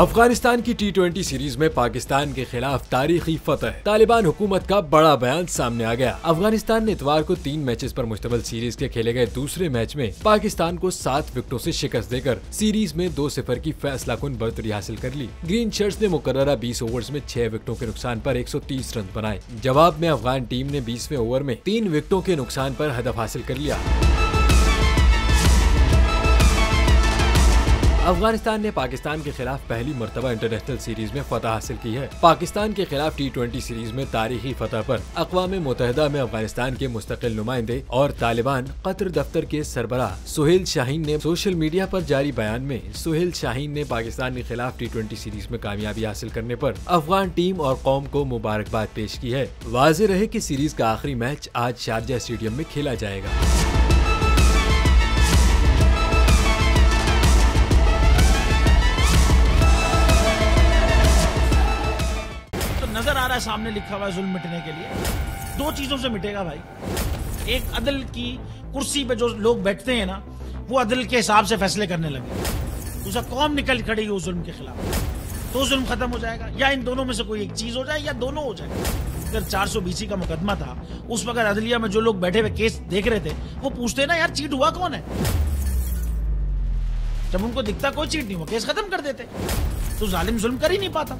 अफगानिस्तान की T20 series में पाकिस्तान के खिलाफ तारीखी फतह। तालिबान हुकूमत का बड़ा बयान सामने आ गया। अफगानिस्तान ने इतवार को 3 मैचेस पर मुश्तमिल सीरीज के खेले गए दूसरे मैच में पाकिस्तान को 7 विकेटों से शिकस्त देकर सीरीज में 2-0 की फैसलाकुन बढ़तरी हासिल कर ली। ग्रीन शर्ट्स ने मुकर्ररा 20 ओवर्स में 6 विकेटों के नुकसान पर 130 रन बनाए। जवाब में अफगान टीम ने 20वें ओवर में 3 विकेटों के नुकसान पर हदफ हासिल कर लिया। अफगानिस्तान ने पाकिस्तान के खिलाफ पहली मर्तबा इंटरनेशनल सीरीज में फतह हासिल की है। पाकिस्तान के खिलाफ T20 सीरीज में तारीखी फतह पर अक़वाम मुत्तहिदा में अफगानिस्तान के मुस्तकिल नुमाइंदे और तालिबान कतर दफ्तर के सरबराह सुहेल शाहीन ने सोशल मीडिया पर जारी बयान में सुहेल शाहीन ने पाकिस्तान के खिलाफ T20 सीरीज में कामयाबी हासिल करने पर अफगान टीम और कौम को मुबारकबाद पेश की है। वाज़ेह रहे कि सीरीज का आखिरी मैच आज शारजाह स्टेडियम में खेला जाएगा। नजर आ रहा है सामने लिखा हुआ है जुल्म मिटने के लिए 2 चीजों से मिटेगा भाई। एक, अदल की कुर्सी पे जो लोग बैठते हैं ना, वो अदल के हिसाब से फैसले करने लगे। दूसरा, कौम निकल खड़ी उस जुल्म के खिलाफ, तो जुल्म खत्म हो जाएगा। या इन दोनों में से कोई एक चीज हो जाए या दोनों हो जाए। अगर 420 का मुकदमा था, उस वक्त अदलिया में जो लोग बैठे हुए केस देख रहे थे, वो पूछते ना यार चीट हुआ कौन है। जब उनको दिखता कोई चीट नहीं हुआ, केस खत्म कर देते। तो जालिम जुल्म कर ही नहीं पाता।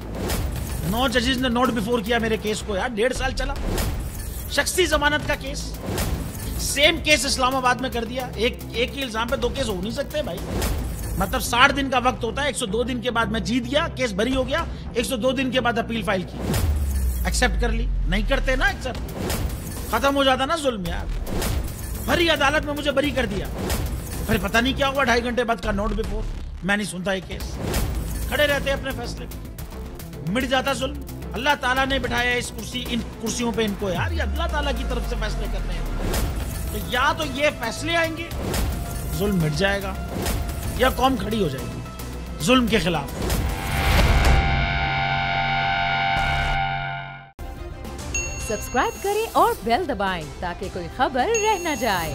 9 जजेस ने नोट बिफोर किया मेरे केस को यार, 1.5 साल चला। शख्सी जमानत का केस, सेम केस इस्लामाबाद में कर दिया। एक ही इल्जाम पे 2 केस हो नहीं सकते भाई। मतलब 60 दिन का वक्त होता है। 102 दिन के बाद मैं जीत गया, केस बरी हो गया। 102 दिन के बाद अपील फाइल की, एक्सेप्ट कर ली। नहीं करते ना एक्सेप्ट, खत्म हो जाता ना जुल्म यार। भरी अदालत में मुझे बरी कर दिया, फिर पता नहीं क्या हुआ 2.5 घंटे बाद का नोट बिफोर। मैं नहीं सुनता ये केस, खड़े रहते अपने फैसले पे, मिट जाता जुल्म। अल्लाह ताला ने बिठाया इन कुर्सियों पे इनको यार, ये अल्लाह ताला की तरफ से फैसले करने हैं। तो या तो ये फैसले आएंगे, जुल्म मिट जाएगा, या कौम खड़ी हो जाएगी जुल्म के खिलाफ। सब्सक्राइब करें और बेल दबाएं ताकि कोई खबर रह न जाए।